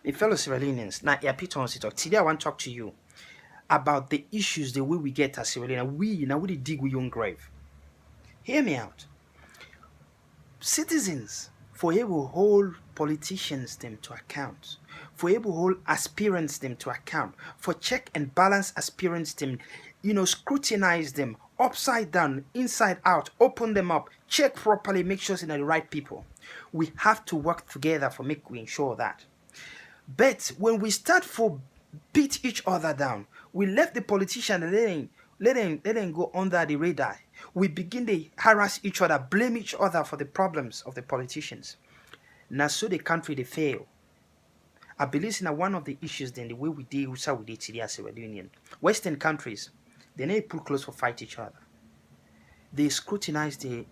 My fellow Sierra Leoneans, now yeah, Peter wants to talk. Today I want to talk to you about the issues, the way we get as Sierra Leone. We now we dig we own grave. Hear me out. Citizens, for able hold politicians them to account, for able hold aspirants them to account, for check and balance aspirants them, scrutinize them upside down, inside out, open them up, check properly, make sure they're the right people. We have to work together for make we ensure that. But when we start for beat each other down, we left the politician and let them go under the radar. We begin to harass each other, blame each other for the problems of the politicians. Now so the country they fail. I believe in one of the issues then the way we deal with how we did today as Sierra Leonean. Western countries, they never put close for fight each other. They scrutinize the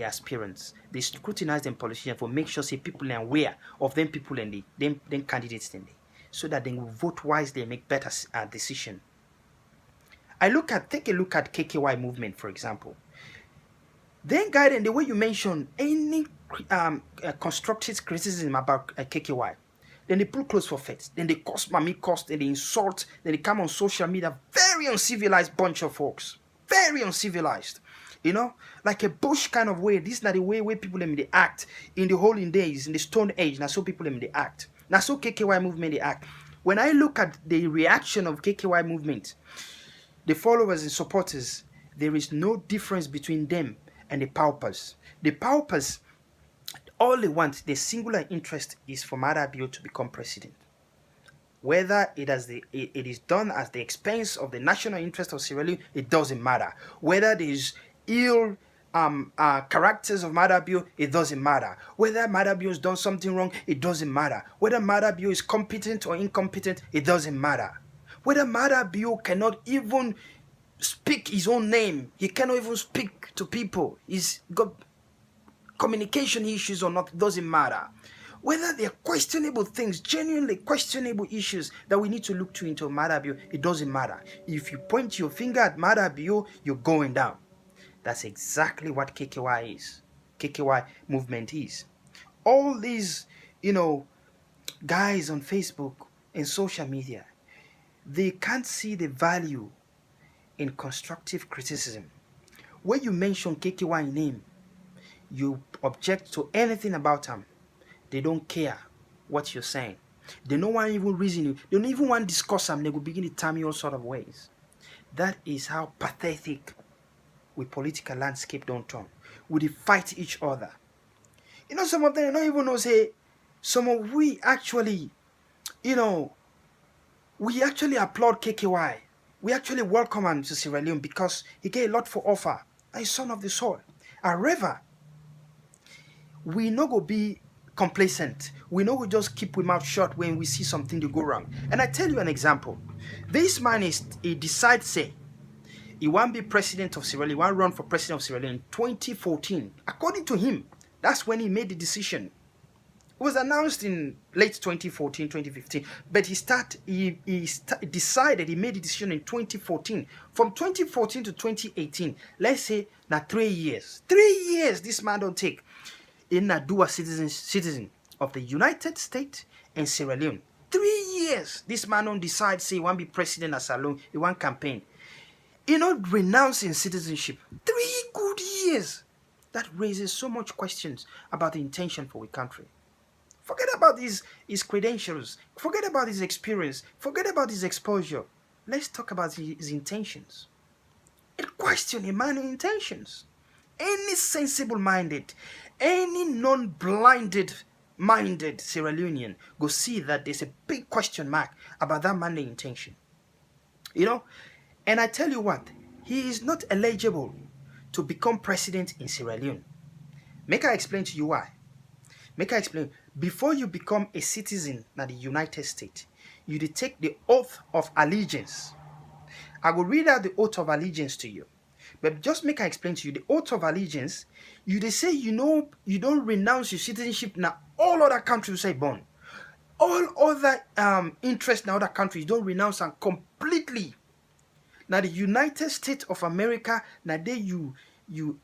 aspirants. They scrutinize them politicians for make sure say people are aware of them people and them candidates then so that they will vote wisely and make better decision. Take a look at KKY movement, for example. Then, guiding the way you mention any constructive criticism about KKY, then they pull close for faith, then they cost, then they insult, then they come on social media, very uncivilized bunch of folks, very uncivilized, like a bush kind of way. This is not the way people they act in the olden days, in the Stone Age. Now so people they act. Now so KKY movement they act. When I look at the reaction of KKY movement, the followers and supporters, there is no difference between them and the paupers. The paupers, all they want, their singular interest is for Madabio to become president. Whether it is done at the expense of the national interest of Sierra Leone, it doesn't matter. Whether there is ill characters of Madabio, it doesn't matter. Whether Madabio has done something wrong, it doesn't matter. Whether Madabio is competent or incompetent, it doesn't matter. Whether Madabio cannot even speak his own name, he cannot even speak to people, he's got communication issues or not, it doesn't matter. Whether they're questionable things, genuinely questionable issues that we need to look to into Madabio, it doesn't matter. If you point your finger at Madabio, you're going down. That's exactly what KKY is. KKY movement is. All these, guys on Facebook and social media, they can't see the value in constructive criticism. When you mention KKY name, you object to anything about them. They don't care what you're saying. They don't want even reason you. They don't even want to discuss them. They will begin to tell me all sort of ways. That is how pathetic we political landscape don't turn. We fight each other. Some of them don't even know say some of we actually, we actually applaud KKY. We actually welcome him to Sierra Leone because he gave a lot for offer. A son of the soil. However, we no go be complacent. We know we just keep our mouth shut when we see something to go wrong. And I tell you an example. This man he decides say he want to be president of Sierra Leone, he want to run for president of Sierra Leone in 2014. According to him, that's when he made the decision. It was announced in late 2014, 2015, but he decided, he made the decision in 2014. From 2014 to 2018, let's say now 3 years. 3 years this man don't take in a dual citizen of the United States and Sierra Leone. 3 years this man don't decide say he want to be president as alone, he want campaign. Renouncing citizenship. 3 good years. That raises so much questions about the intention for the country. Forget about his credentials. Forget about his experience. Forget about his exposure. Let's talk about his intentions. It questions a man's intentions. Any sensible-minded, any non-blinded minded Sierra Leonean go see that there's a big question mark about that man's intention. And I tell you what, he is not eligible to become president in Sierra Leone. Make I explain to you why. Make I explain. Before you become a citizen of the United States, you take the oath of allegiance. I will read out the oath of allegiance to you. But just make I explain to you, the oath of allegiance, you say you don't renounce your citizenship now. All other countries say born. All other interests in other countries don't renounce them completely. Now the United States of America, now they you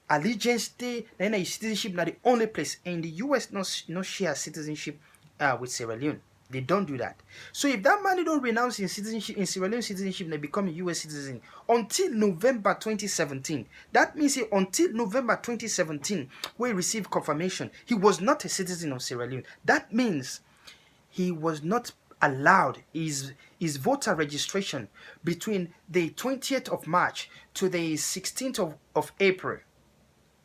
allegiance day, then your citizenship now the only place. And the US no share citizenship with Sierra Leone. They don't do that. So if that man don't renounce in citizenship, in Sierra Leone citizenship, and they become a US citizen until November 2017, that means until November 2017, where he received confirmation, he was not a citizen of Sierra Leone. That means he was not allowed his voter registration between the 20th of March to the 16th of April.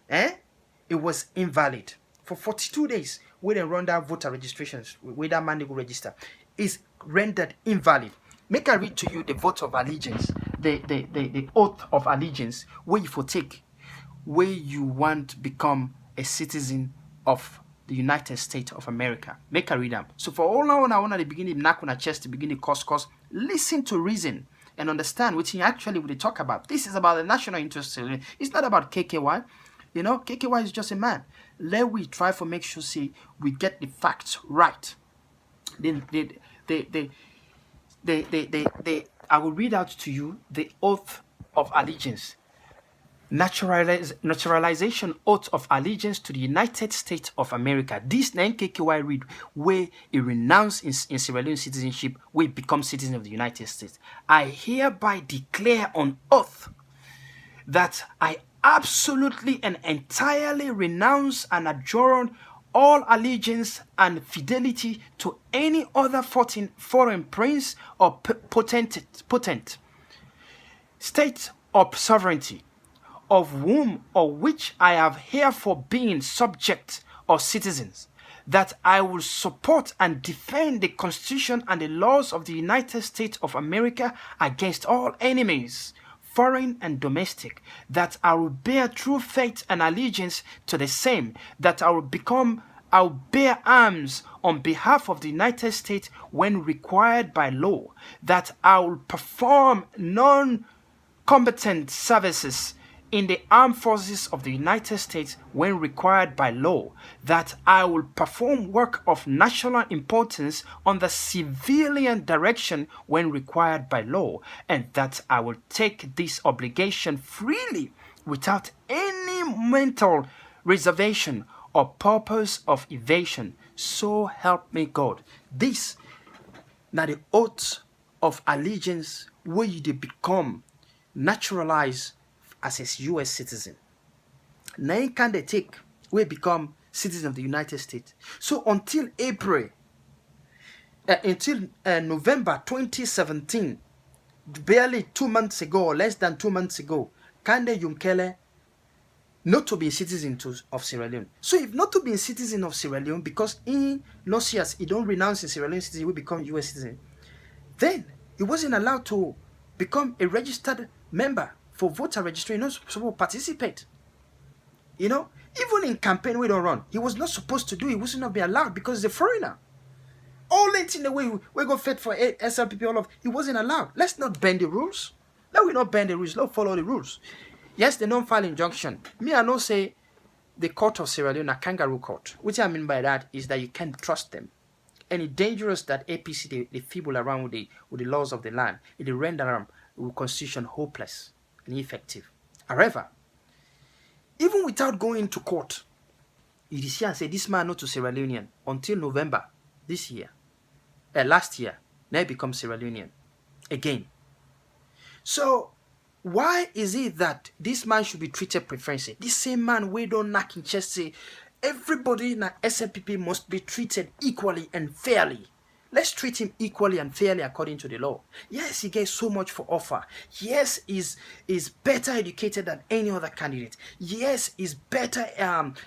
It was invalid for 42 days. When they run that voter registrations, where that man go register, is rendered invalid. Make I read to you the vote of allegiance, the oath of allegiance, where you for take, where you want to become a citizen of the United States of America. Make I read them. So for all now, I want at the beginning, knock on a chest to begin the cause, listen to reason and understand what he actually would talk about. This is about the national interest. It's not about KKY. You know, KKY is just a man. Let we try to make sure, see, we get the facts right. I will read out to you the oath of allegiance. Naturalization oath of allegiance to the United States of America. This name KKY read where he renounced in Sierra Leone citizenship, where he becomes citizen of the United States. I hereby declare on oath that I absolutely and entirely renounce and adjourn all allegiance and fidelity to any other foreign prince or potent state of sovereignty, of whom or which I have herefore been subject or citizens, that I will support and defend the Constitution and the laws of the United States of America against all enemies, foreign and domestic, that I will bear true faith and allegiance to the same, that I'll bear arms on behalf of the United States when required by law, that I will perform non-combatant services in the armed forces of the United States when required by law, that I will perform work of national importance on the civilian direction when required by law, and that I will take this obligation freely without any mental reservation or purpose of evasion. So help me God. This now the oath of allegiance where you become naturalized as a U.S. citizen. Now can they take we become citizen of the United States. So until November 2017, barely 2 months ago or less than 2 months ago, Kandeh Yumkella not to be a citizen of Sierra Leone. So if not to be a citizen of Sierra Leone because he no see as he don't renounce a Sierra Leone citizen, he will become U.S. citizen, then he wasn't allowed to become a registered member for voter registration. Not supposed to participate. You know, even in campaign we don't run, he was not supposed to do. He wasn't not be allowed because he's a foreigner. All that in the way we go fit for SLPP, all of he wasn't allowed. Let's not bend the rules. Let we not bend the rules. Let's follow the rules. Yes, they don't file injunction. Me, I know say the court of Sierra Leone, a kangaroo court. What I mean by that is that you can't trust them. And it's dangerous that APC they feeble around with the laws of the land. It render them with constitution hopeless and ineffective. However, even without going to court, you see and say this man not to Sierra Leonean until November this year, last year, now he becomes Sierra Leonean again. So why is it that this man should be treated preferentially? This same man we don't knock in chest say everybody in the SLPP must be treated equally and fairly. Let's treat him equally and fairly according to the law. Yes, he gets so much for offer. Yes, he's better educated than any other candidate. Yes, he's better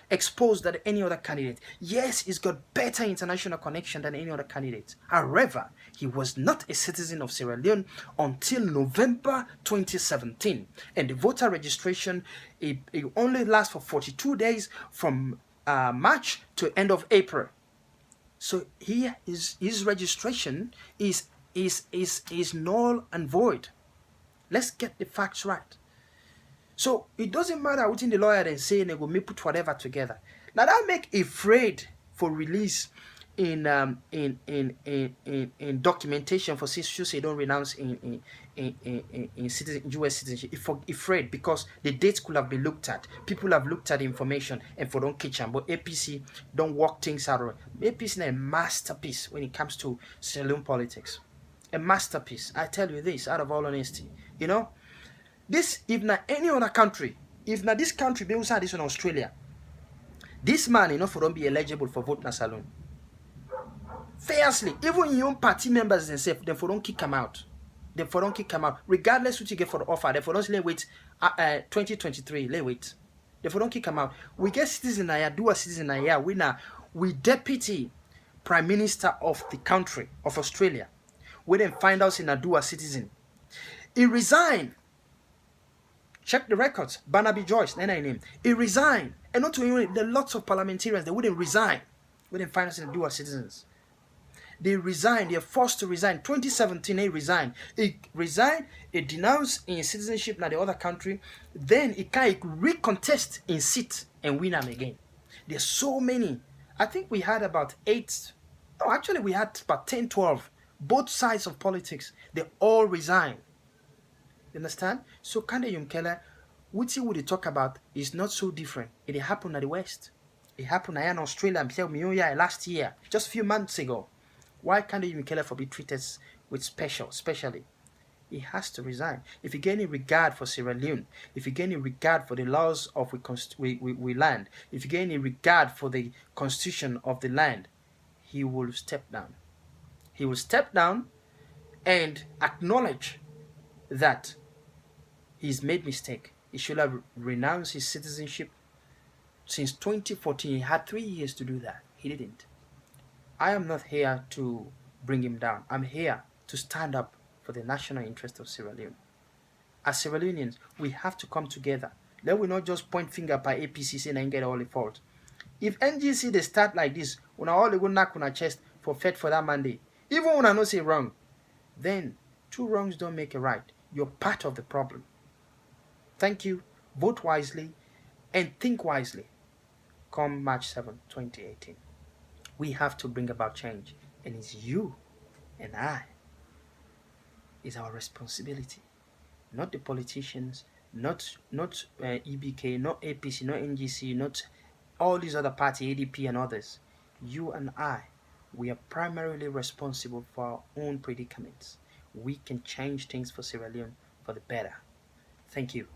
exposed than any other candidate. Yes, he's got better international connection than any other candidate. However, he was not a citizen of Sierra Leone until November 2017. And the voter registration, it only lasts for 42 days from March to end of April. So here his registration is null and void. Let's get the facts right. So it doesn't matter within the lawyer and say they go me put whatever together. Now that make afraid for release in documentation for sisters they don't renounce in citizen US citizenship. Afraid because the dates could have been looked at. People have looked at the information and for don't catch them. But APC don't work things out. APC is a masterpiece when it comes to Sierra Leone politics. A masterpiece. I tell you this out of all honesty. You know, this if not any other country, if not this country, they also had this in Australia. This man, for don't be eligible for vote na saloon. Fiercely, even your own party members themselves, they for don't kick them out. They for don't kick them out, regardless what you get for the offer. They for don't let wait 2023. Let wait. They for don't kick them out. We get citizen here, do a citizen here. We deputy prime minister of the country of Australia. We then find out in a dual citizen. He resigned. Check the records. Barnaby Joyce, then I name. He resigned. And not only there are lots of parliamentarians, they wouldn't resign. We didn't find us in the dual citizens. They resigned. They are forced to resign. 2017, he resigned. He resigned. He denounced in citizenship in the other country. Then he can recontest in seat and win them again. There's so many. I think we had about 8. No, actually we had about 10, 12. Both sides of politics. They all resigned. You understand? So Kandeh Yumkella, what you would talk about is not so different. It happened at the West. It happened in Australia last year, just a few months ago. Why can't Yumkella be treated with specially? He has to resign. If you get any regard for Sierra Leone, if you get any regard for the laws of we land, if you get any regard for the constitution of the land, he will step down. He will step down and acknowledge that he's made mistake. He should have renounced his citizenship. Since 2014, he had 3 years to do that. He didn't. I am not here to bring him down. I'm here to stand up for the national interest of Sierra Leone. As Sierra Leoneans, we have to come together. Let we not just point finger by APC saying and get all the fault. If NGC they start like this, when all they go knock on our chest for fed for that Monday, even when I know say wrong, then 2 wrongs don't make a right. You're part of the problem. Thank you. Vote wisely and think wisely. Come March 7, 2018. We have to bring about change. And it's you and I. It's our responsibility. Not the politicians, not EBK, not APC, not NGC, not all these other parties, ADP and others. You and I, we are primarily responsible for our own predicaments. We can change things for Sierra Leone for the better. Thank you.